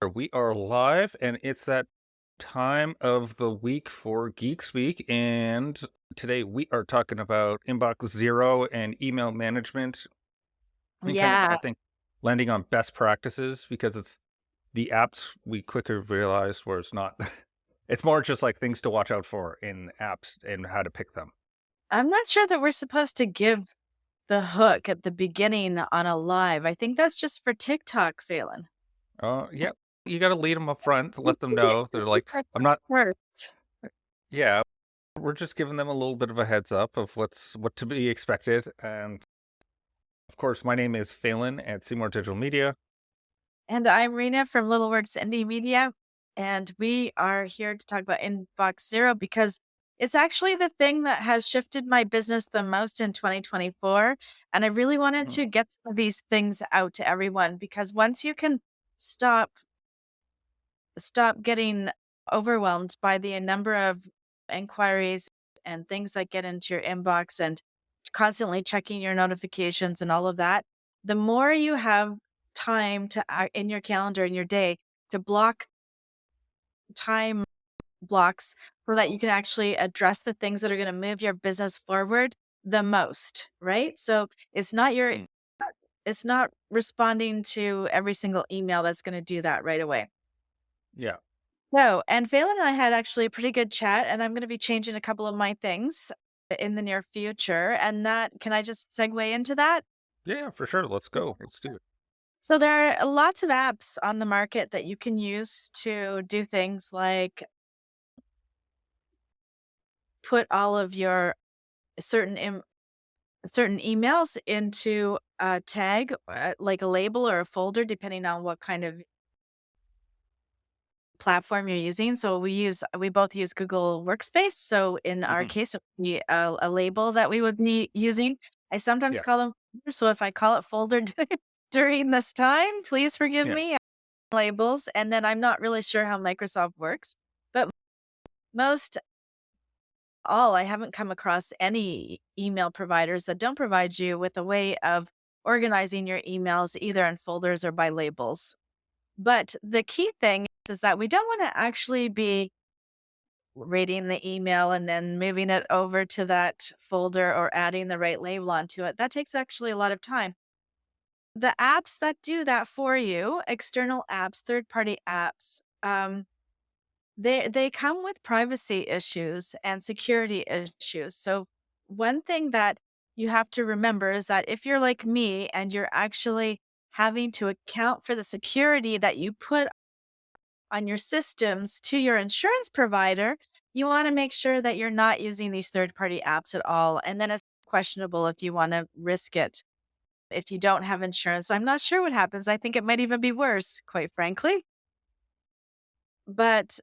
We are live, and it's that time of the week for Geek Speak. And today we are talking about Inbox Zero and email management, and kind of, I Yeah, think, landing on best practices because it's the apps we quickly realized where it's not, it's more just like things to watch out for in apps and how to pick them. I'm not sure that we're supposed to give the hook at the beginning on a live. I think that's just for TikTok, Phelan. Yeah, you got to lead them up front to let them know. They're like, I'm not, First. yeah, we're just giving them a little bit of a heads up of what to be expected. And of course, my name is Phelan at Seymour Digital Media. And I'm Rena from Little Words Indie Media, and we are here to talk about Inbox Zero because it's actually the thing that has shifted my business the most in 2024. And I really wanted Mhm. to get some of these things out to everyone because once you can stop getting overwhelmed by the number of inquiries and things that get into your inbox and constantly checking your notifications and all of that, the more you have time to in your calendar in your day to block time blocks so that you can actually address the things that are going to move your business forward the most, right? So Mm. it's not responding to every single email that's going to do that right away. Yeah. No, and Phelan and I had actually a pretty good chat, and I'm going to be changing a couple of my things in the near future. And that, can I just segue into that? Yeah, for sure. Let's go. Let's do it. So, there are lots of apps on the market that you can use to do things like put all of your certain, certain emails into a tag, like a label or a folder, depending on what kind of platform you're using. So we both use Google Workspace. So in our Hmm. case, it would be a label that we would be using. I sometimes Yeah. call them folders, so if I call it folder during this time, please forgive Yeah. me. Labels, and then I'm not really sure how Microsoft works, but most all I haven't come across any email providers that don't provide you with a way of organizing your emails either in folders or by labels. But the key thing is that we don't want to actually be reading the email and then moving it over to that folder or adding the right label onto it. That takes actually a lot of time. The apps that do that for you, external apps, third-party apps, they come with privacy issues and security issues. So one thing that you have to remember is that if you're like me and you're actually having to account for the security that you put on your systems to your insurance provider, you want to make sure that you're not using these third party apps at all. And then it's questionable if you want to risk it. If you don't have insurance, I'm not sure what happens. I think it might even be worse, quite frankly. But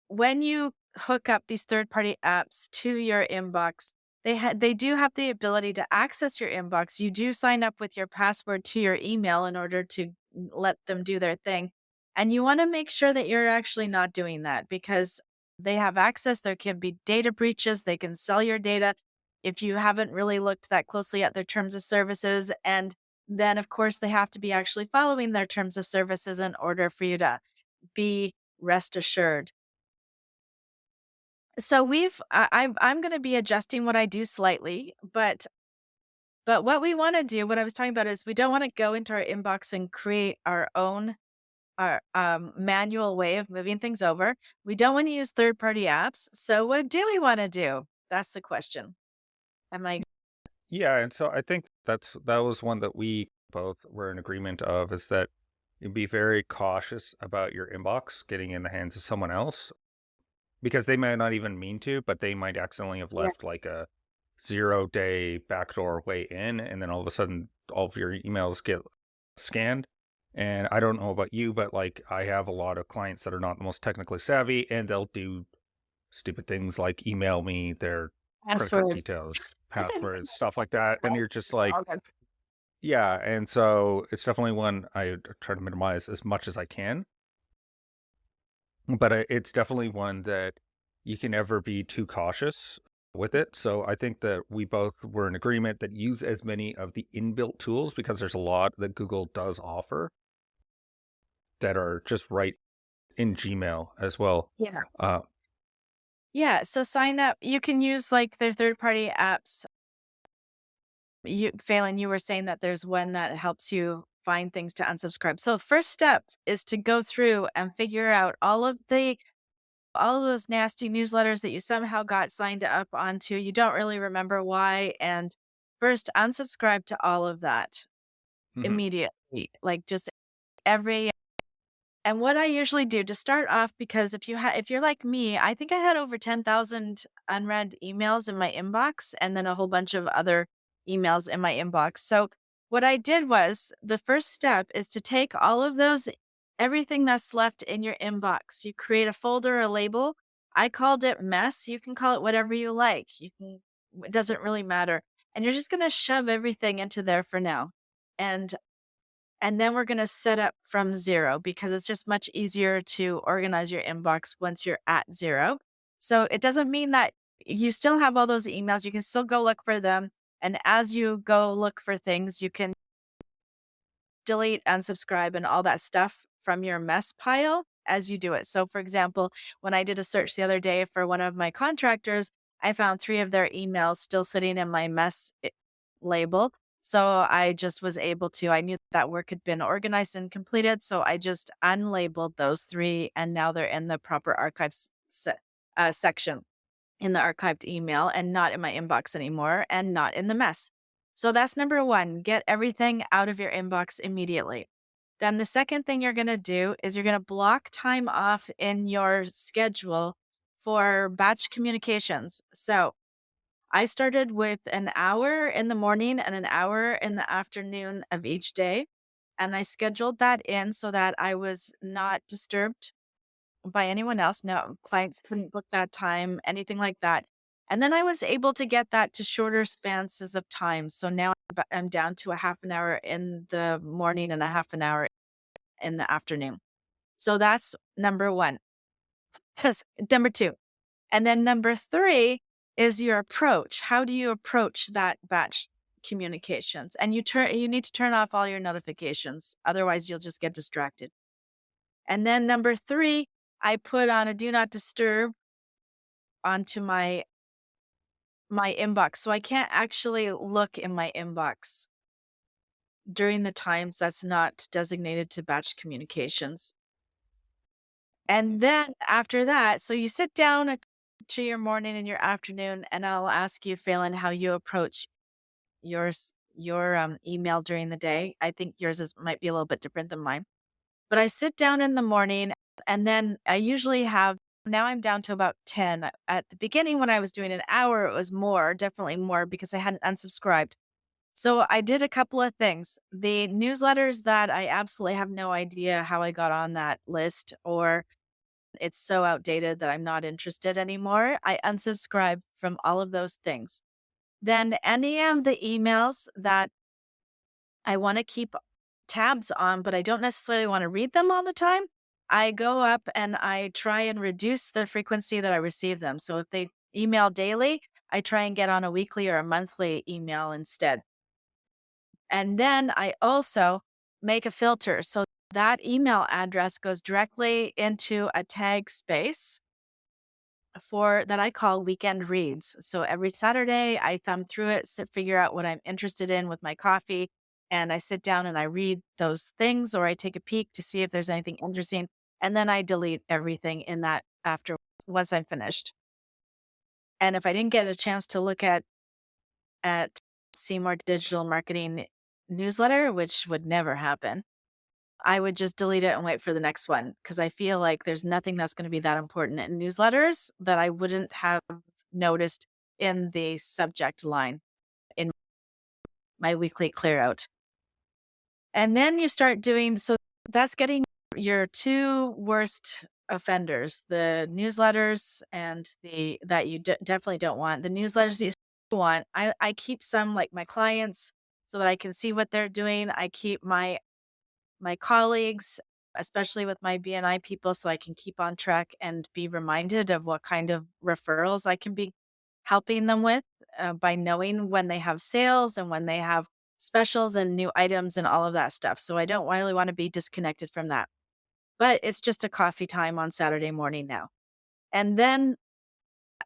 when you hook up these third party apps to your inbox, they do have the ability to access your inbox. You do sign up with your password to your email in order to let them do their thing. And you want to make sure that you're actually not doing that because they have access. There can be data breaches. They can sell your data if you haven't really looked that closely at their terms of services. And then, of course, they have to be actually following their terms of services in order for you to be rest assured. So I'm gonna be adjusting what I do slightly, but what we wanna do, what I was talking about is we don't wanna go into our inbox and create our own manual way of moving things over. We don't wanna use third-party apps. So what do we wanna do? That's the question. Am I Yeah. And so I think that was one that we both were in agreement of is that you'd be very cautious about your inbox getting in the hands of someone else because they might not even mean to, but they might accidentally have Yeah. left like a 0 day backdoor way in, and then all of a sudden all of your emails get scanned. And I don't know about you, but like I have a lot of clients that are not the most technically savvy, and they'll do stupid things like email me their credit card passwords? details, passwords, stuff like that. And you're just like, All good. yeah. And so it's definitely one I try to minimize as much as I can. But it's definitely one that you can never be too cautious with it. So I think that we both were in agreement that use as many of the inbuilt tools because there's a lot that Google does offer. that are just right in Gmail as well. Yeah. Uh, Yeah, so sign up. You can use like their third-party apps. Phelan, you were saying that there's one that helps you find things to unsubscribe. So first step is to go through and figure out all of those nasty newsletters that you somehow got signed up onto. You don't really remember why. And first unsubscribe to all of that mhm, immediately. Like just every and what I usually do to start off, because if you're like me, I think I had over 10,000 unread emails in my inbox and then a whole bunch of other emails in my inbox. So what I did was the first step is to take all of those everything that's left in your inbox. You create a folder, a label. I called it mess. You can call it whatever you like. It doesn't really matter. And you're just going to shove everything into there for now. And and then we're gonna set up from 0 because it's just much easier to organize your inbox once you're at 0. So it doesn't mean that you still have all those emails, you can still go look for them, and as you go look for things, you can delete, unsubscribe, and all that stuff from your mess pile as you do it. So, for example, when I did a search the other day for one of my contractors, I found 3 of their emails still sitting in my label. So I just was able to, I knew that work had been organized and completed. So I just unlabeled those 3 and now they're in the proper archives section in the archived email and not in my inbox anymore and not in the mess. So that's number 1, get everything out of your inbox immediately. Then the second thing you're going to do is you're going to block time off in your schedule for batch communications. So I started with an hour in the morning and an hour in the afternoon of each day. And I scheduled that in so that I was not disturbed by anyone else. No, clients couldn't book that time, anything like that. And then I was able to get that to shorter spans of time. So now I'm down to a half an hour in the morning and a half an hour in the afternoon. So that's number 1. 'Cause number 2. And then number 3 is your approach. How do you approach that batch communications? And you need to turn off all your notifications. Otherwise, you'll just get distracted. And then number 3, I put on a do not disturb onto my inbox. So I can't actually look in my inbox during the times that's not designated to batch communications. And then after that, so you sit down to your morning and your afternoon, and I'll ask you, Phelan, how you approach your email during the day. I think yours might be a little bit different than mine. But I sit down in the morning and then I usually have now I'm down to about 10. At the beginning when I was doing an hour, it was more, definitely more because I hadn't unsubscribed. So I did a couple of things. The newsletters that I absolutely have no idea how I got on that list or it's so outdated that I'm not interested anymore. I unsubscribe from all of those things. Then any of the emails that I want to keep tabs on, but I don't necessarily want to read them all the time, I go up and I try and reduce the frequency that I receive them. So if they email daily, I try and get on a weekly or a monthly email instead. And then I also make a filter. So that email address goes directly into a tag space for that I call weekend reads. So every Saturday, I thumb through it, figure out what I'm interested in with my coffee, and I sit down and I read those things or I take a peek to see if there's anything interesting. And then I delete everything in that after once I'm finished. And if I didn't get a chance to look at Seymour Digital Marketing newsletter, which would never happen, I would just delete it and wait for the next one because I feel like there's nothing that's going to be that important in newsletters that I wouldn't have noticed in the subject line in my weekly clear out. And then you start doing so that's getting your 2 worst offenders, the newsletters and the that you definitely don't want. The newsletters you want, I keep some like my clients so that I can see what they're doing. I keep my colleagues, especially with my BNI people, so I can keep on track and be reminded of what kind of referrals I can be helping them with by knowing when they have sales and when they have specials and new items and all of that stuff. So I don't really want to be disconnected from that. but it's just a coffee time on Saturday morning now. And then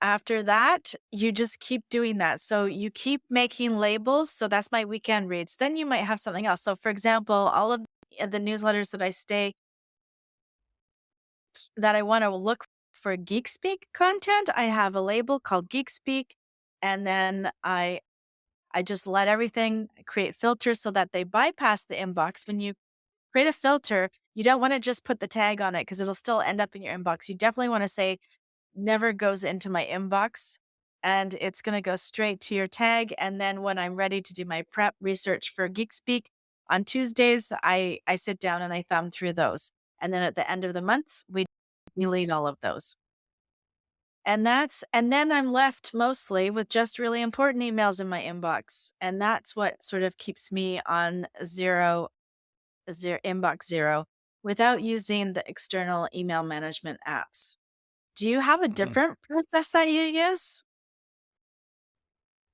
after that, you just keep doing that. So you keep making labels. So that's my weekend reads. Then you might have something else. So for example, all of the newsletters that I stay that I want to look for Geek Speak content, I have a label called Geek Speak, and then I just let everything create filters so that they bypass the inbox. When you create a filter, you don't want to just put the tag on it because it'll still end up in your inbox. You definitely want to say never goes into my inbox, and it's going to go straight to your tag. And then when I'm ready to do my prep research for Geek Speak on Tuesdays, I sit down and I thumb through those. And then at the end of the month, we delete all of those. And then I'm left mostly with just really important emails in my inbox. And that's what sort of keeps me on inbox zero without using the external email management apps. Do you have a Mhm. different process that you use?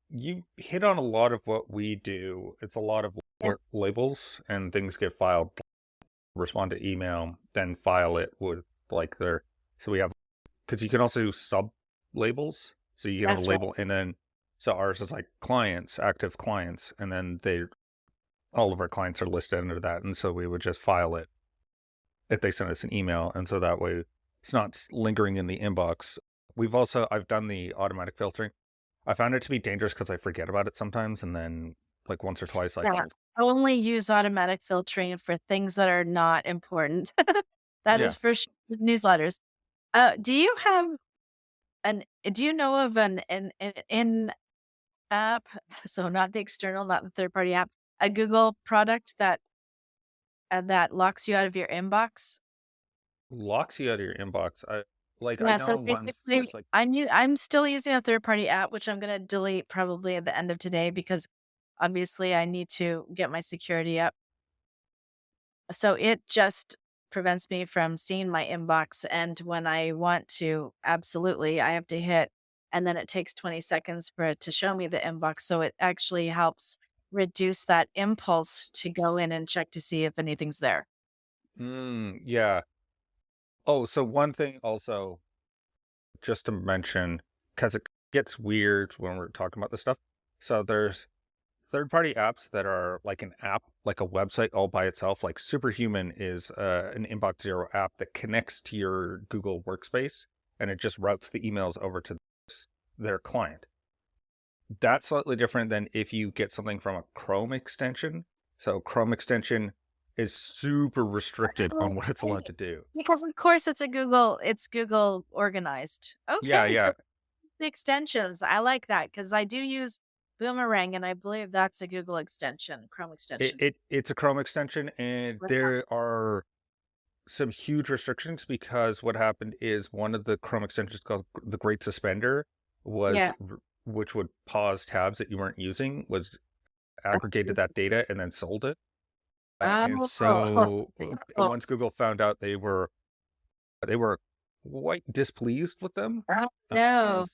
You hit on a lot of what we do. It's a lot of Yeah. labels and things get filed, respond to email, then file it with like their. So we have, because you can also do sub labels. So you can have a That's right. label and then, so ours is like clients, active clients, and then all of our clients are listed under that. And so we would just file it if they send us an email. And so that way it's not lingering in the inbox. I've done the automatic filtering. I found it to be dangerous because I forget about it sometimes. And then like once or twice, like Yeah. I'll, Only use automatic filtering for things that are not important. That yeah, is for sure with newsletters. Do you have do you know of an in app, so not the external, not the third party app, a Google product that locks you out of your inbox? locks you out of your inbox. I Yeah, know so once basically, there's like, I'm still using a third party app, which I'm gonna delete probably at the end of today because obviously I need to get my security up. So it just prevents me from seeing my inbox. And when I want to, absolutely, I have to hit, and then it takes 20 seconds for it to show me the inbox. So it actually helps reduce that impulse to go in and check to see if anything's there. yeah. Oh, so one thing also, just to mention, because it gets weird when we're talking about this stuff. So there's third party apps that are like an app, like a website all by itself. Like Superhuman is an Inbox Zero app that connects to your Google Workspace and it just routes the emails over to their client. That's slightly different than if you get something from a Chrome extension. So, Chrome extension is super restricted Oh, on what it's allowed right. to do. Because of course it's Google organized. Yeah, Okay, yeah. so the extensions, I like that because I do use Boomerang and I believe that's a Google extension, Chrome extension. It's a Chrome extension, and there are some huge restrictions because what happened is one of the Chrome extensions called the Great Suspender Yeah. which would pause tabs that you weren't using, was aggregated that data and then sold it. And Oh. so Oh, once Google found out, they were quite displeased with them. oh, And no.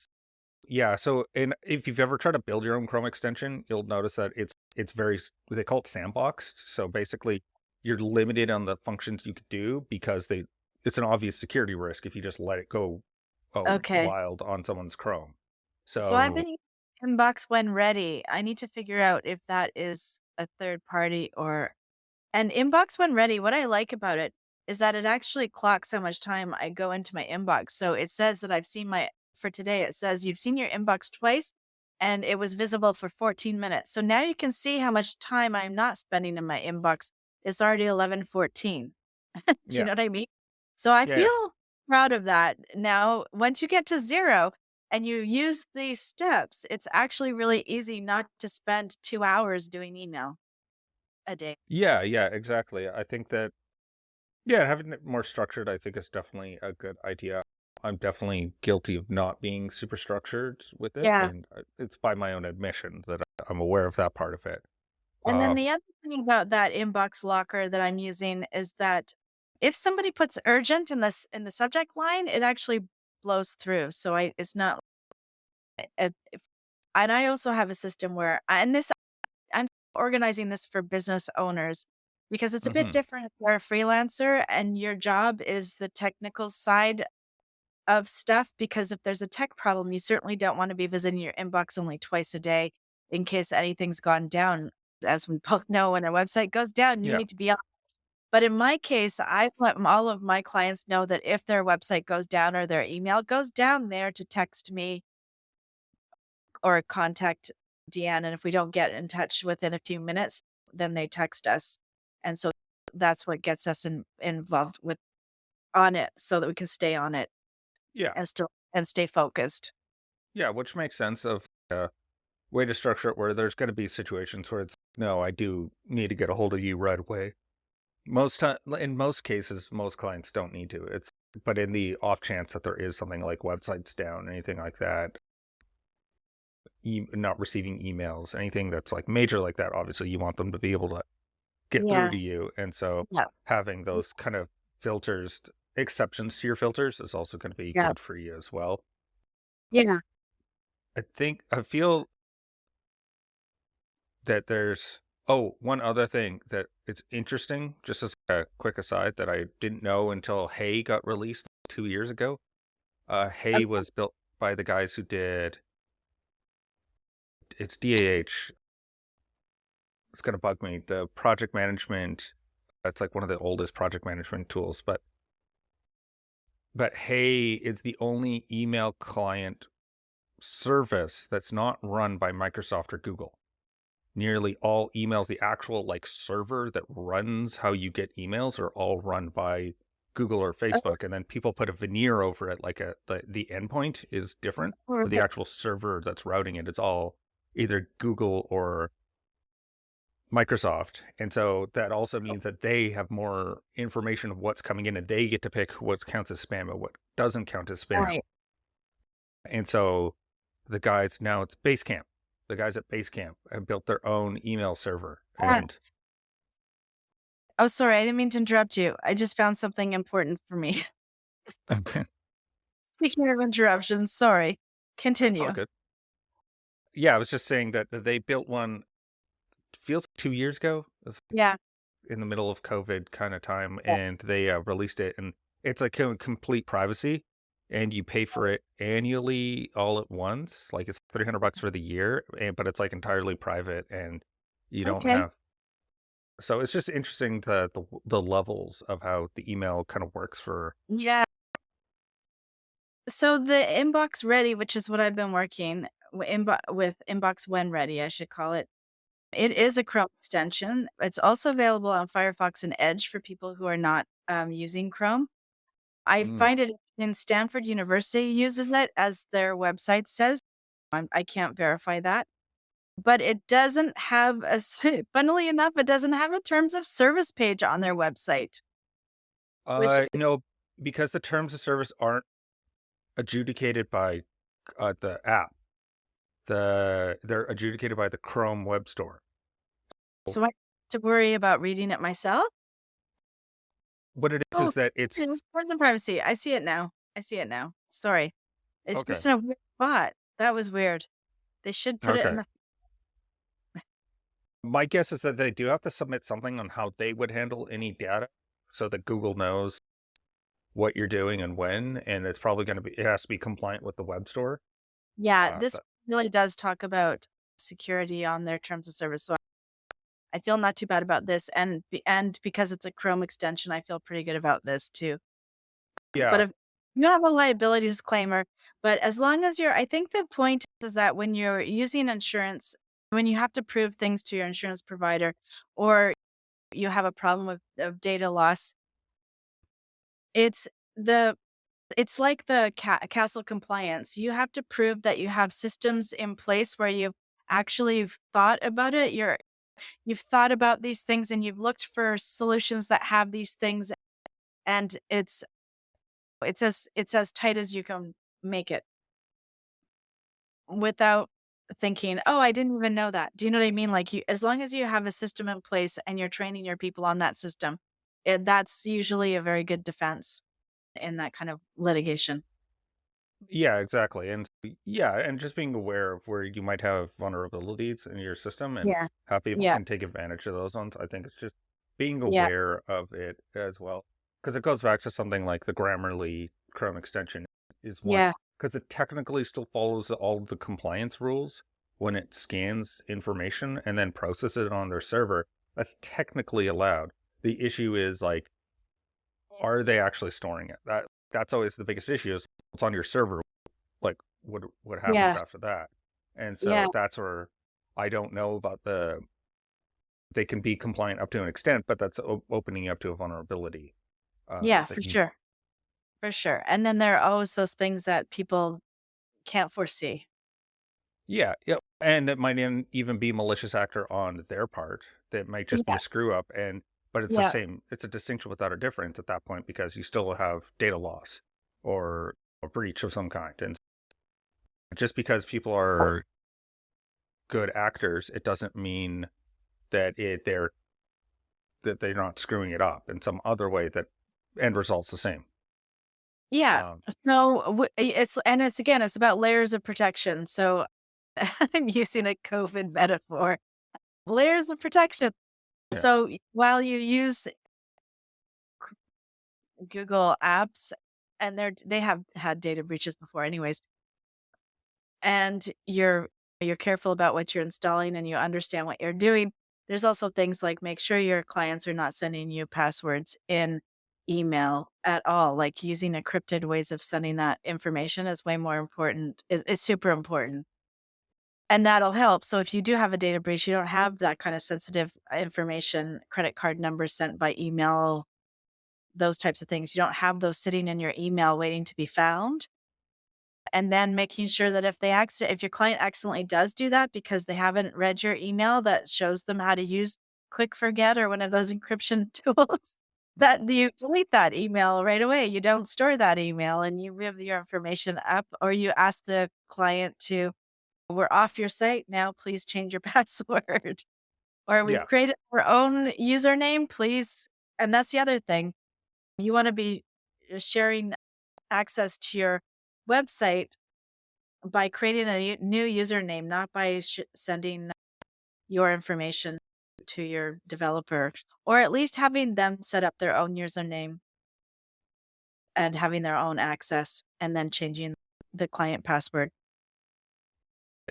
yeah, so and if you've ever tried to build your own Chrome extension, you'll notice that it's very they call it sandboxed. So basically, you're limited on the functions you could do because it's an obvious security risk if you just let it go Okay. wild on someone's Chrome. So I've So been using Inbox when ready. I need to figure out if that is a third party or and Inbox when ready, what I like about it is that it actually clocks how much time I go into my inbox. So it says that I've seen my for today, it says you've seen your inbox twice and it was visible for 14 minutes. So now you can see how much time I'm not spending in my inbox. It's already 11:14. Do you yeah, know what I mean? So I yeah, feel proud of that. Now, once you get to 0 and you use these steps, it's actually really easy not to spend 2 hours doing email a day. yeah, exactly. I think that yeah, having it more structured, I think is definitely a good idea. I'm definitely guilty of not being super structured with it, Yeah. and it's by my own admission that I'm aware of that part of it. And then Uh, the other thing about that inbox locker that I'm using is that if somebody puts urgent in this in the subject line, it actually blows through. So I it's not if, and I also have a system where and this I'm organizing this for business owners. because it's a bit Hmm. different if you're a freelancer and your job is the technical side of stuff. Because if there's a tech problem, you certainly don't want to be visiting your inbox only twice a day in case anything's gone down. As we both know, when a website goes down, you Yeah. need to be on. But in my case, I let all of my clients know that if their website goes down or their email goes down, there to text me or contact Deanne. And if we don't get in touch within a few minutes, then they text us. And so that's what gets us involved with on it so that we can stay on it Yeah. and stay focused. Yeah. Which makes sense of a way to structure it where there's going to be situations where it's, no, I do need to get a hold of you right away. In most cases, most clients don't need to. But in the off chance that there is something like websites down, anything like that, not receiving emails, anything that's like major like that, obviously you want them to be able to get through Yeah. to you. And so Yeah. having those kind of filters, exceptions to your filters is also going to be Yeah. good for you as well. Yeah. I feel that there's, oh, one other thing that it's interesting, just as a quick aside, that I didn't know until Hey got released 2 years ago. Hey Okay. was built by the guys who did, it's DAH. It's going to bug me. The project management, it's like one of the oldest project management tools, but Hey is the only email client service that's not run by Microsoft or Google. Nearly all emails, the actual like server that runs how you get emails, are all run by Google or Oh, Facebook, and then people put a veneer over it, like the endpoint is different, but the right. actual server that's routing it is all either Google or Microsoft. And so that also means that they have more information of what's coming in, and they get to pick what counts as spam and what doesn't count as spam. Right. And so the guys, now it's Basecamp. The guys at Basecamp have built their own email server. Ah, And oh, sorry, I didn't mean to interrupt you. I just found something important for me. Speaking of interruptions, sorry. that's all Continue. good. Yeah, I was just saying that they built one, feels like 2 years ago. It was Yeah. in the middle of COVID kind of time, Yeah. and they released it. And it's like complete privacy, and you pay for it annually all at once. Like it's $300 for the year, but it's like entirely private, and you don't Okay. have. So it's just interesting the levels of how the email kind of works for. Yeah. So the Inbox Ready, which is what I've been working with Inbox When Ready, I should call it. It is a Chrome extension. It's also available on Firefox and Edge for people who are not using Chrome. I Mm. find it in Stanford University uses it as their website says. I can't verify that, but it doesn't have funnily enough, it doesn't have a terms of service page on their website, which No, because the terms of service aren't adjudicated by the app. They're adjudicated by the Chrome Web Store. so I have to worry about reading it myself. What it Oh, is that it's it was Words and Privacy. I see it now. I see it now. Sorry. It's okay. just in a weird spot. That was weird. They should put it in Okay. the My guess is that they do have to submit something on how they would handle any data so that Google knows what you're doing and when, and it's probably going to be, it has to be compliant with the web store. Yeah, Uh, this but really does talk about security on their terms of service, so I feel not too bad about this, and because it's a Chrome extension, I feel pretty good about this too. But yeah, if you have a liability disclaimer, but as long as I think the point is that when you're using insurance, when you have to prove things to your insurance provider, or you have a problem with of data loss, it's the it's like the castle compliance. You have to prove that you have systems in place where you've actually thought about it. You've thought about these things and you've looked for solutions that have these things, and it's as tight as you can make it without thinking, "Oh, I didn't even know that." Do you know what I mean? Like, you as long as you have a system in place and you're training your people on that system, that's usually a very good defense in that kind of litigation. yeah, exactly. And yeah, and just being aware of where you might have vulnerabilities in your system and Yeah. how people Yeah. can take advantage of those ones, I think it's just being Yeah. aware of it as well, because it goes back to something like the Grammarly Chrome extension is one, Yeah. because it technically still follows all the compliance rules when it scans information and then processes it on their server. That's technically allowed. The issue is like, are they actually storing it? That's always the biggest issue. Is it's on your server. Like, what happens Yeah. after that? And Yeah. so that's where I don't know about the. They can be compliant up to an extent, but that's opening you up to a vulnerability. Yeah, That for you. sure. For sure. And then there are always those things that people can't foresee. Yeah, yeah, and it might even be malicious actor on their part. That might just be Yeah. a screw up, but it's the Yeah. same. It's a distinction without a difference at that point because you still have data loss or a breach of some kind. And just because people are good actors, it doesn't mean that they're not screwing it up in some other way that end result's the same. Yeah. Um, So it's again, it's about layers of protection. So I'm using a COVID metaphor. Layers of protection. yeah, So while you use Google apps and they have had data breaches before anyways, and you're careful about what you're installing and you understand what you're doing, there's also things like make sure your clients are not sending you passwords in email at all. Like using encrypted ways of sending that information is way more important, is super important. And that'll help. So if you do have a data breach, you don't have that kind of sensitive information, credit card numbers sent by email, those types of things. You don't have those sitting in your email waiting to be found. And then making sure that if your client accidentally does do that because they haven't read your email that shows them how to use Quick Forget or one of those encryption tools, that you delete that email right away. You don't store that email and you move your information up, or you ask the client to, we're off your site now, please change your password. Or we've yeah, created our own username, please. And that's the other thing. You want to be sharing access to your website by creating a new username, not by sending your information to your developer, or at least having them set up their own username and having their own access and then changing the client password.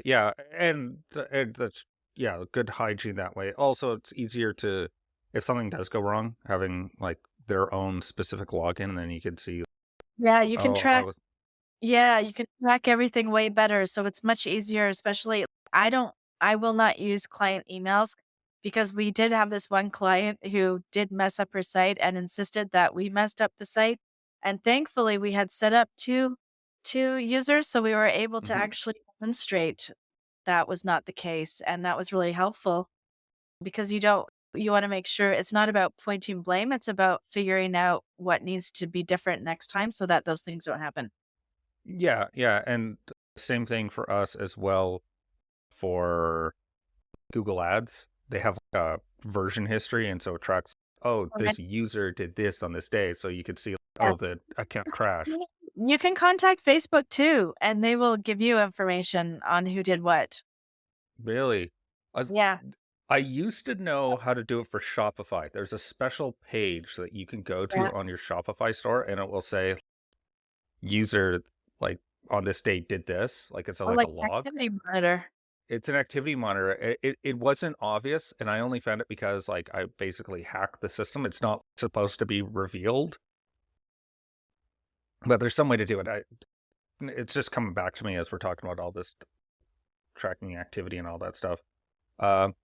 yeah, and that's yeah, good hygiene that way. Also, it's easier to if something does go wrong, having like their own specific login, then you can see. Yeah, you can Oh, I track was. Yeah, you can track everything way better, so it's much easier, especially I don't I will not use client emails because we did have this one client who did mess up her site and insisted that we messed up the site, and thankfully, we had set up two users, so we were able to Mhm. actually demonstrate that was not the case, and that was really helpful because you wanna make sure it's not about pointing blame, it's about figuring out what needs to be different next time so that those things don't happen. Yeah, yeah, and same thing for us as well for Google Ads. They have like a version history, and so it tracks. Oh, this user did this on this day, so you could see. Yeah. Oh, the account crashed. You can contact Facebook too, and they will give you information on who did what. Really? I, was- Yeah. I used to know how to do it for Shopify. There's a special page that you can go Yeah. to on your Shopify store, and it will say user like on this date did this. Like it's Or like a like log. activity monitor. It's an activity monitor. It wasn't obvious, and I only found it because like I basically hacked the system. It's not supposed to be revealed, but there's some way to do it. It's just coming back to me as we're talking about all this tracking activity and all that stuff. Um,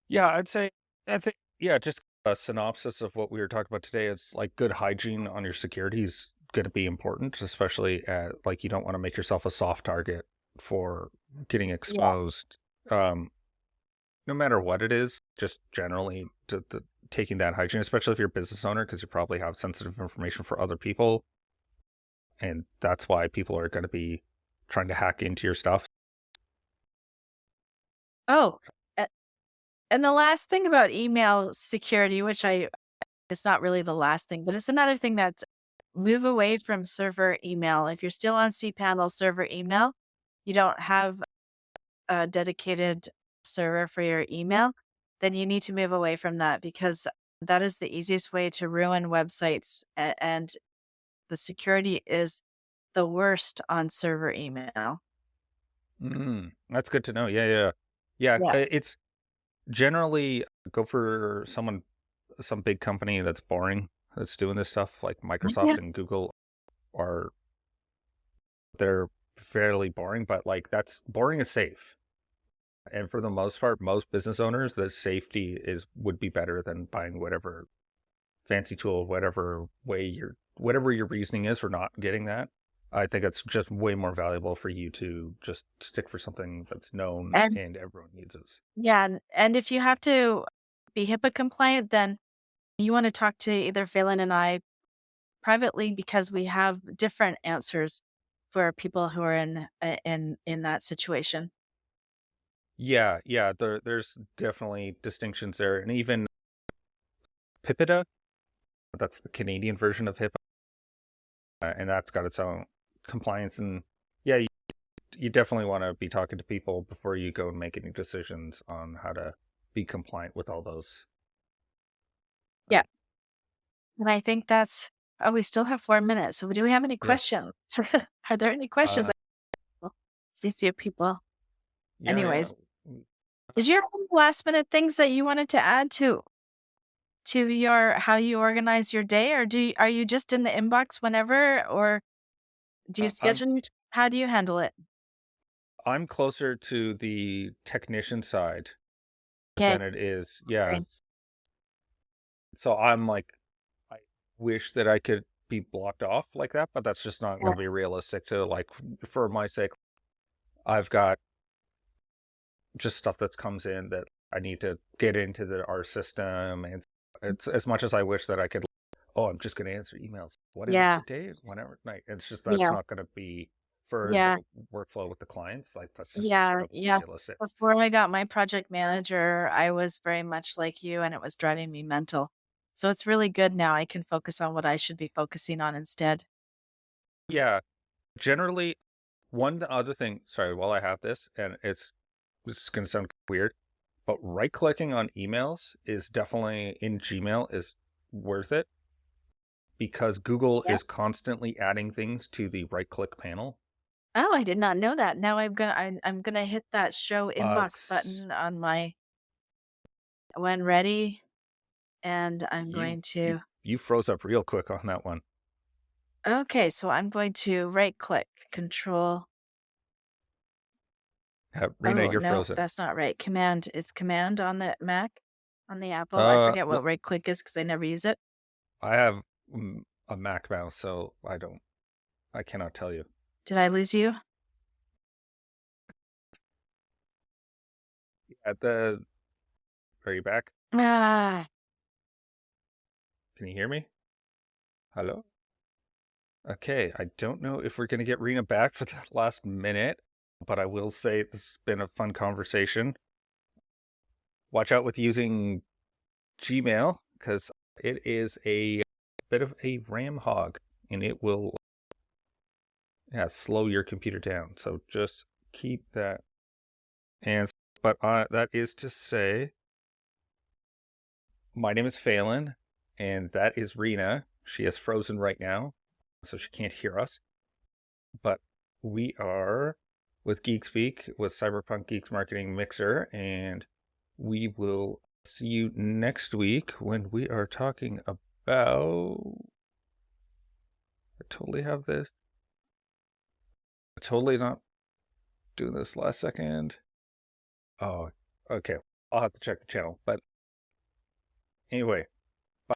yeah, I'd say I think yeah, just a synopsis of what we were talking about today is like good hygiene on your security is going to be important, especially at like you don't want to make yourself a soft target for getting Yeah. exposed. No matter what it is, just generally to taking that hygiene, especially if you're a business owner, because you probably have sensitive information for other people, and that's why people are going to be trying to hack into your stuff. Oh, a and the last thing about email security, which I it's not really the last thing, but it's another thing that's move away from server email. If you're still on cPanel server email, you don't have a dedicated server for your email, then you need to move away from that because that is the easiest way to ruin websites. And the security is the worst on server email. That's good to know. Yeah, yeah. Yeah, Yeah. it's generally go for some big company that's boring, that's doing this stuff like Yeah. Microsoft and Google are they're fairly boring, but like that's boring is safe. And for the most part, most business owners, the safety is would be better than buying whatever fancy tool, whatever your reasoning is for not getting that. I think it's just way more valuable for you to just stick for something that's known And and everyone uses. yeah, and if you have to be HIPAA compliant, then you want to talk to either Phelan and I privately because we have different answers for people who are in that situation. Yeah, yeah, there's definitely distinctions there. And even Pipita, that's the Canadian version of HIPAA, and that's got its own compliance. And yeah, you definitely want to be talking to people before you go and make any decisions on how to be compliant with all those. Yeah. And I think that's oh, we still have 4 minutes. So do we have any Yeah. questions? Are there any questions? Uh, Well, see a few people. yeah, yeah. Anyways, did you have any last minute things that you wanted to add to your how you organize your day, or are you just in the inbox whenever, or do you Uh, I'm schedule how do you handle it? I'm closer to the technician side Okay. than it is. Yeah. Great. So I'm like, I wish that I could be blocked off like that, but that's just not going Yeah. to be realistic to like, for my sake. I've got just stuff that comes in that I need to get into our system. And it's as much as I wish that I could, oh, I'm just going to answer emails, whatever Yeah. day, whenever night. It's just that's Yeah. not going to be for the Yeah. workflow with the clients. Like that's just Yeah. Yeah. realistic. Before I got my project manager, I was very much like you, and it was driving me mental. So it's really good now. I can focus on what I should be focusing on instead. Yeah. Generally, one other thing, sorry, while I have this, and it's going to sound weird, but right clicking on emails is definitely in Gmail is worth it because Google Yeah. is constantly adding things to the right click panel. Oh, I did not know that. Now I'm gonna hit that show inbox S- button on my when ready, and I'm you, going you, to you froze up real quick on that one. okay, so I'm going to right click, control Rena, oh, you're no, frozen. that's not right. Command is command on the Mac, on the Apple. I forget what Look, right click is because I never use it. I have a Mac mouse, so I cannot tell you. Did I lose you? At are you back? Ah, Can you hear me? Hello? Okay, I don't know if we're going to get Rena back for the last minute, but I will say this has been a fun conversation. Watch out with using Gmail because it is a bit of a RAM hog and it will slow your computer down. So just keep that. And but that is to say, my name is Phelan, and that is Rena. She is frozen right now, so she can't hear us. But we are with Geek Speak with Cyberpunk Geeks Marketing Mixer, and we will see you next week when we are talking about. I totally have this. Totally not doing this last second. Oh, okay. I'll have to check the channel. But anyway,